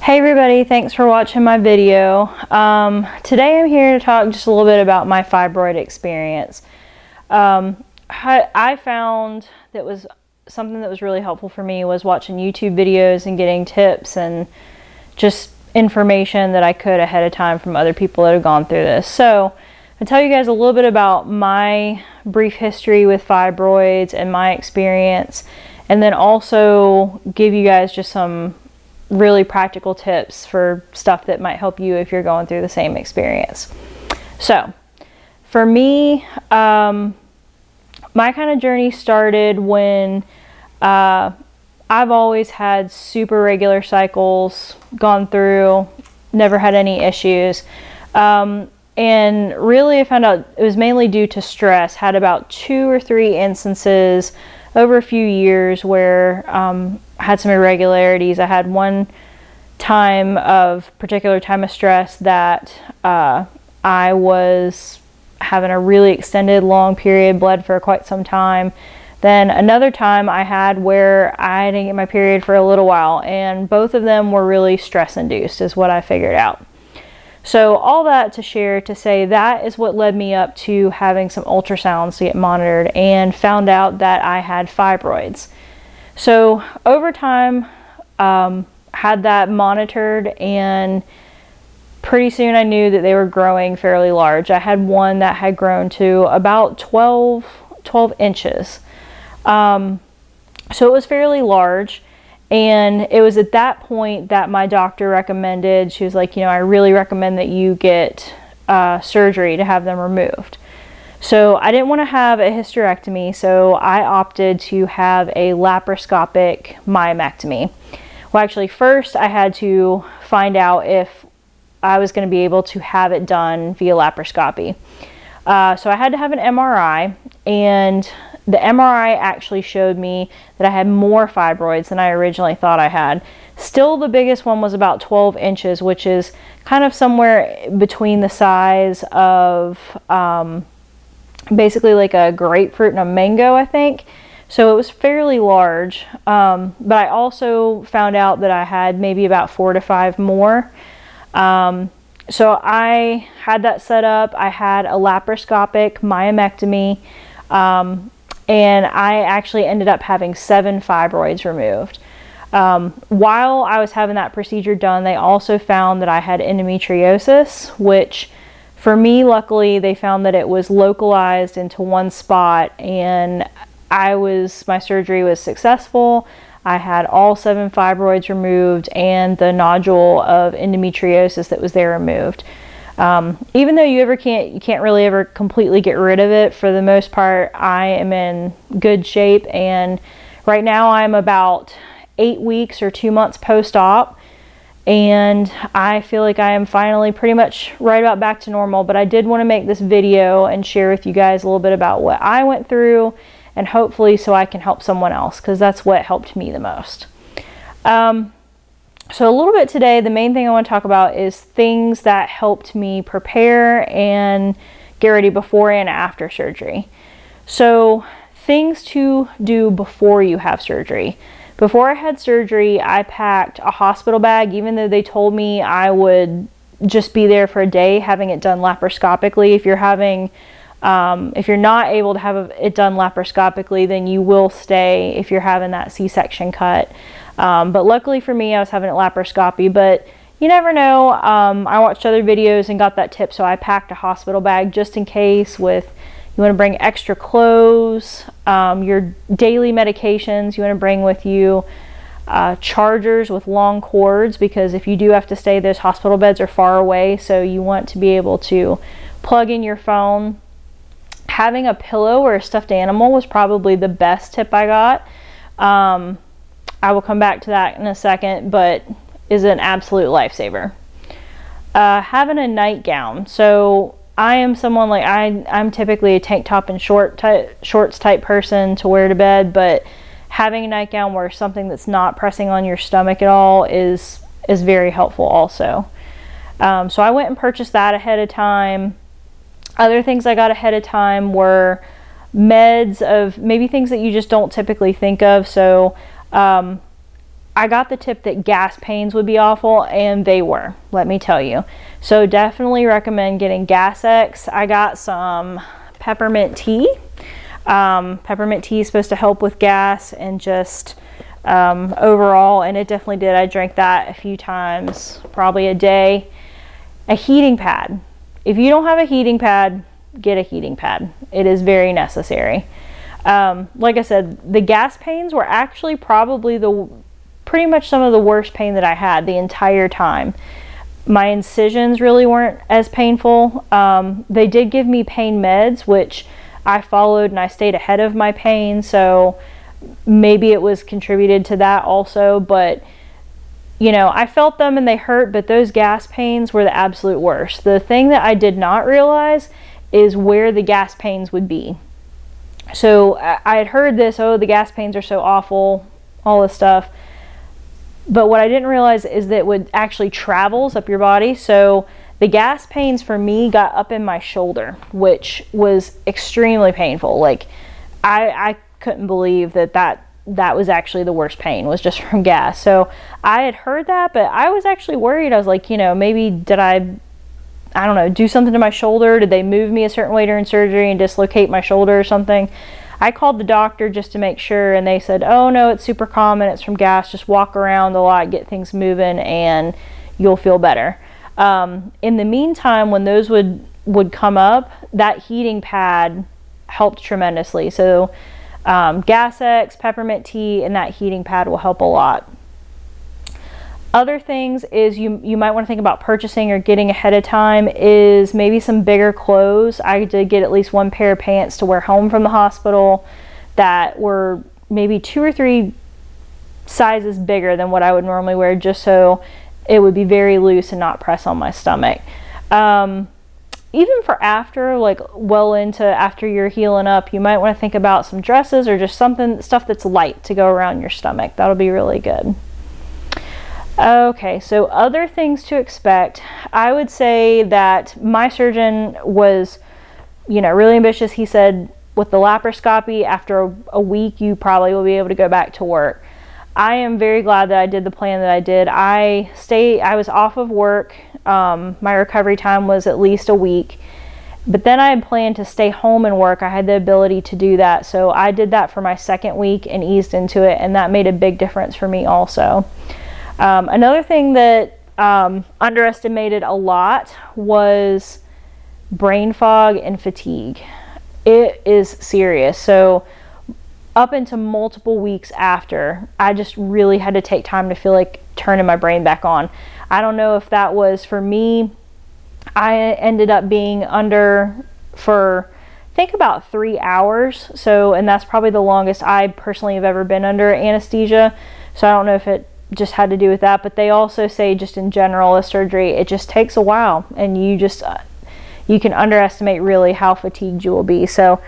Hey everybody, thanks for watching my video. Today I'm here to talk just a little bit about my fibroid experience. I found that was something that was really helpful for me was watching YouTube videos and getting tips and just information that I could ahead of time from other people that have gone through this. So I'll tell you guys a little bit about my brief history with fibroids and my experience, and then also give you guys just some really practical tips for stuff that might help you if you're going through the same experience. So for me, my kind of journey started when I've always had super regular cycles, gone through, never had any issues. And really I found out it was mainly due to stress. Had about 2 or 3 instances over a few years where had some irregularities. I had one particular time of stress that I was having a really extended long period, bled for quite some time. Then another time I had where I didn't get my period for a little while, and both of them were really stress induced is what I figured out. So all that to share to say that is what led me up to having some ultrasounds to get monitored, and found out that I had fibroids. So over time, had that monitored, and pretty soon I knew that they were growing fairly large. I had one that had grown to about 12 inches. So it was fairly large. And it was at that point that my doctor recommended, she was like, you know, I really recommend that you get surgery to have them removed. So I didn't want to have a hysterectomy, so I opted to have a laparoscopic myomectomy. Well, actually, first I had to find out if I was going to be able to have it done via laparoscopy. So I had to have an MRI, and the MRI actually showed me that I had more fibroids than I originally thought I had. Still, the biggest one was about 12 inches, which is kind of somewhere between the size of basically like a grapefruit and a mango, I think. So it was fairly large, but I also found out that I had maybe about 4 to 5 more. So I had that set up. I had a laparoscopic myomectomy, and I actually ended up having 7 fibroids removed. While I was having that procedure done, they also found that I had endometriosis, which for me, luckily, they found that it was localized into one spot, and my surgery was successful. I had all 7 fibroids removed and the nodule of endometriosis that was there removed. Even though you can't really ever completely get rid of it, for the most part, I am in good shape. And right now I'm about 8 weeks or 2 months post-op, and I feel like I am finally pretty much right about back to normal. But I did want to make this video and share with you guys a little bit about what I went through, and hopefully so I can help someone else, because that's what helped me the most. So a little bit today, the main thing I want to talk about is things that helped me prepare and get ready before and after surgery. So things to do before you have surgery. Before I had surgery, I packed a hospital bag, even though they told me I would just be there for a day having it done laparoscopically. If you're not able to have it done laparoscopically, then you will stay if you're having that C-section cut. But luckily for me, I was having it laparoscopy, but you never know. I watched other videos and got that tip, so I packed a hospital bag just in case. You want to bring extra clothes, your daily medications you want to bring with you, chargers with long cords, because if you do have to stay, those hospital beds are far away, so you want to be able to plug in your phone. Having a pillow or a stuffed animal was probably the best tip I got. I will come back to that in a second, but is an absolute lifesaver. Having a nightgown. So I am someone like I'm typically a tank top and shorts type person to wear to bed, but having a nightgown where something that's not pressing on your stomach at all is very helpful also. So I went and purchased that ahead of time. Other things I got ahead of time were meds of maybe things that you just don't typically think of. So I got the tip that gas pains would be awful, and they were, let me tell you. So definitely recommend getting Gas X. I got some peppermint tea. Peppermint tea is supposed to help with gas and just overall, and it definitely did. I drank that a few times, probably a day. A heating pad. If you don't have a heating pad, get a heating pad. It is very necessary. Like I said, the gas pains were actually probably pretty much some of the worst pain that I had the entire time. My incisions really weren't as painful. They did give me pain meds, which I followed, and I stayed ahead of my pain, so maybe it was contributed to that also. But you know, I felt them and they hurt, but those gas pains were the absolute worst. The thing that I did not realize is where the gas pains would be. So I had heard this, oh, the gas pains are so awful, all this stuff. But what I didn't realize is that it would actually travels up your body. So the gas pains for me got up in my shoulder, which was extremely painful. Like I couldn't believe that was actually the worst pain, was just from gas. So I had heard that, but I was actually worried. I was like, you know, maybe did I don't know, do something to my shoulder? Did they move me a certain way during surgery and dislocate my shoulder or something? I called the doctor just to make sure, and they said, oh no, it's super common, it's from gas, just walk around a lot, get things moving, and you'll feel better. In the meantime, when those would come up, that heating pad helped tremendously. So Gas X, peppermint tea, and that heating pad will help a lot. Other things is you might want to think about purchasing or getting ahead of time is maybe some bigger clothes. I did get at least one pair of pants to wear home from the hospital that were maybe 2 or 3 sizes bigger than what I would normally wear, just so it would be very loose and not press on my stomach. Even for after, like well into after you're healing up, you might want to think about some dresses or just stuff that's light to go around your stomach. That'll be really good. Okay, so other things to expect. I would say that my surgeon was, you know, really ambitious. He said with the laparoscopy, after a week, you probably will be able to go back to work. I am very glad that I did the plan that I did. I was off of work. My recovery time was at least a week, but then I had planned to stay home and work. I had the ability to do that, so I did that for my second week and eased into it, and that made a big difference for me also. Another thing that underestimated a lot was brain fog and fatigue. It is serious. So up into multiple weeks after, I just really had to take time to feel like turning my brain back on. I don't know if that was for me. I ended up being under for I think about 3 hours. So, and that's probably the longest I personally have ever been under anesthesia. So I don't know if it just had to do with that, but they also say just in general, a surgery, it just takes a while, and you can underestimate really how fatigued you will be. So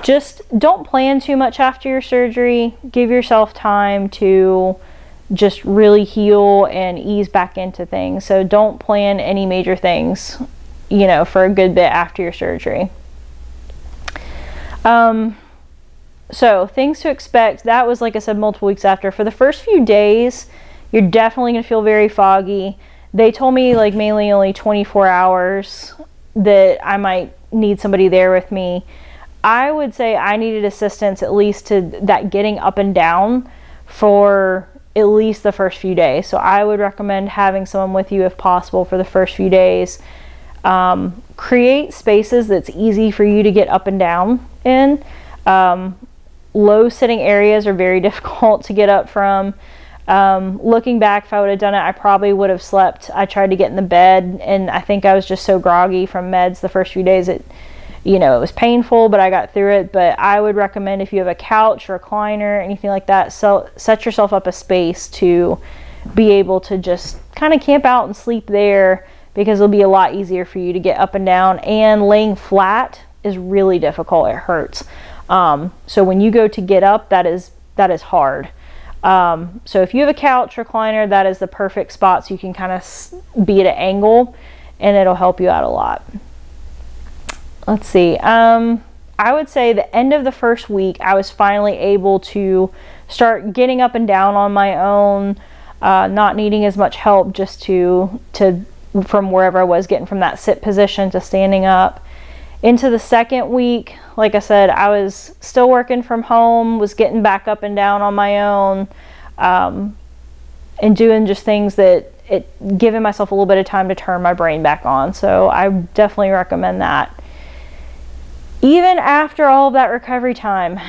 just don't plan too much after your surgery. Give yourself time to just really heal and ease back into things. So don't plan any major things, you know, for a good bit after your surgery. So things to expect, that was, like I said, multiple weeks after. For the first few days, you're definitely going to feel very foggy. They told me like mainly only 24 hours that I might need somebody there with me. I would say I needed assistance at least to that getting up and down for at least the first few days. So I would recommend having someone with you if possible for the first few days. Create spaces that's easy for you to get up and down in. Low sitting areas are very difficult to get up from. Looking back, if I would have done it, I probably would have slept. I tried to get in the bed, and I think I was just so groggy from meds the first few days. It was painful, but I got through it. But I would recommend, if you have a couch or recliner, anything like that, so set yourself up a space to be able to just kind of camp out and sleep there, because it'll be a lot easier for you to get up and down. And laying flat is really difficult. It hurts. So when you go to get up, that is hard. So if you have a couch recliner, that is the perfect spot, so you can kind of be at an angle, and it'll help you out a lot. Let's see. I would say the end of the first week, I was finally able to start getting up and down on my own, not needing as much help just to from wherever I was, getting from that sit position to standing up. Into the second week, like I said, I was still working from home, was getting back up and down on my own, and doing just things that giving myself a little bit of time to turn my brain back on. So I definitely recommend that. Even after all of that recovery time,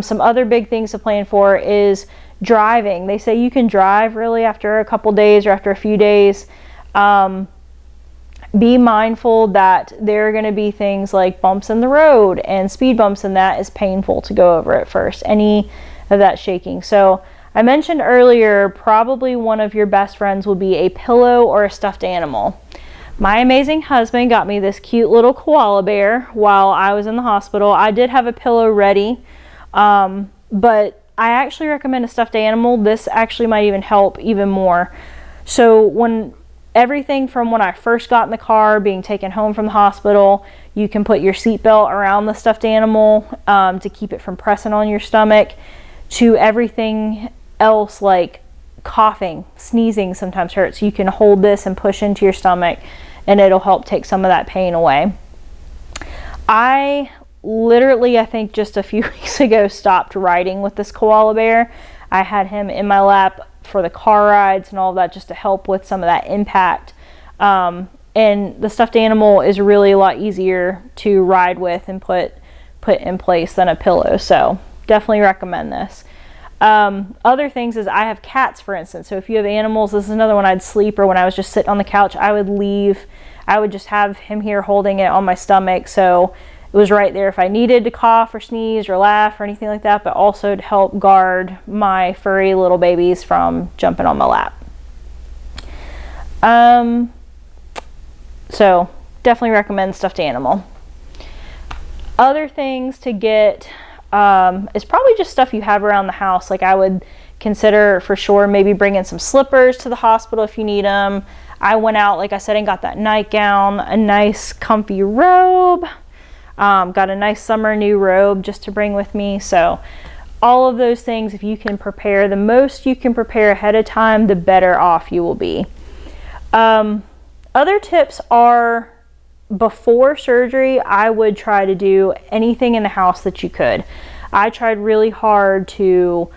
some other big things to plan for is driving. They say you can drive really after a couple days or after a few days. Be mindful that there are going to be things like bumps in the road and speed bumps, and that is painful to go over at first, any of that shaking. So I mentioned earlier, probably one of your best friends will be a pillow or a stuffed animal. My amazing husband got me this cute little koala bear while I was in the hospital. I did have a pillow ready, but I actually recommend a stuffed animal. This actually might even help even more. So everything from when I first got in the car, being taken home from the hospital, you can put your seatbelt around the stuffed animal to keep it from pressing on your stomach, to everything else like coughing, sneezing sometimes hurts. You can hold this and push into your stomach and it'll help take some of that pain away. I literally, I think just a few weeks ago, stopped riding with this koala bear. I had him in my lap for the car rides and all of that, just to help with some of that impact. And the stuffed animal is really a lot easier to ride with and put in place than a pillow. So definitely recommend this. Other things is, I have cats, for instance. So if you have animals, this is another one I'd sleep, or when I was just sitting on the couch, I would just have him here holding it on my stomach. So it was right there if I needed to cough or sneeze or laugh or anything like that, but also to help guard my furry little babies from jumping on my lap. So definitely recommend stuffed animal. Other things to get is probably just stuff you have around the house. Like, I would consider for sure maybe bringing some slippers to the hospital if you need them. I went out, like I said, and got that nightgown, a nice comfy robe. Got a nice summer new robe just to bring with me. So all of those things, if you can prepare, the most you can prepare ahead of time, the better off you will be. Other tips are, before surgery, I would try to do anything in the house that you could. I tried really hard to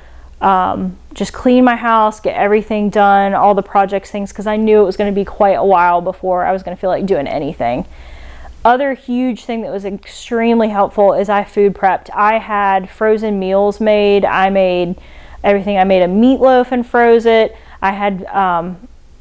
just clean my house, get everything done, all the projects, things, because I knew it was going to be quite a while before I was going to feel like doing anything. Other huge thing that was extremely helpful is I food prepped. I had frozen meals made. I made everything. I made a meatloaf and froze it. I had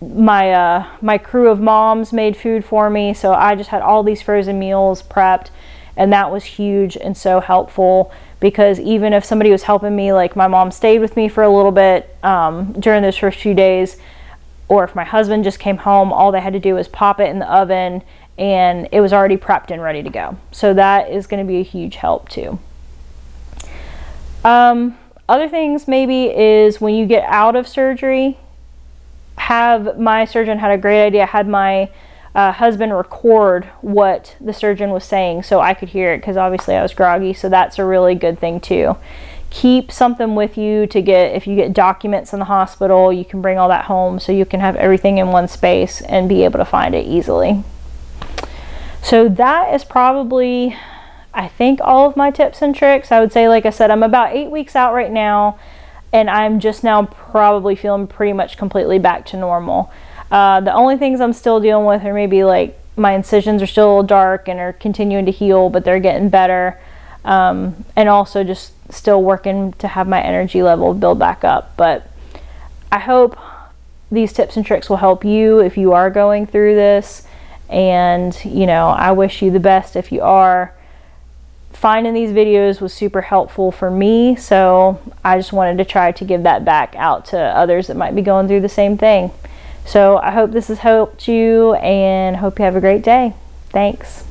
my crew of moms made food for me, so I just had all these frozen meals prepped, and that was huge and so helpful, because even if somebody was helping me, like my mom stayed with me for a little bit during those first few days, or if my husband just came home, all they had to do was pop it in the oven and it was already prepped and ready to go. So that is going to be a huge help too. Other things maybe is, when you get out of surgery, my surgeon had a great idea. I had my husband record what the surgeon was saying so I could hear it, because obviously I was groggy. So that's a really good thing too. Keep something with you to get, if you get documents in the hospital, you can bring all that home so you can have everything in one space and be able to find it easily. So that is probably, I think, all of my tips and tricks. I would say, like I said, I'm about 8 weeks out right now, and I'm just now probably feeling pretty much completely back to normal. The only things I'm still dealing with are maybe like my incisions are still a little dark and are continuing to heal, but they're getting better. And also just still working to have my energy level build back up. But I hope these tips and tricks will help you if you are going through this. And, you know, I wish you the best if you are. Finding these videos was super helpful for me, so I just wanted to try to give that back out to others that might be going through the same thing. So I hope this has helped you, and hope you have a great day. Thanks.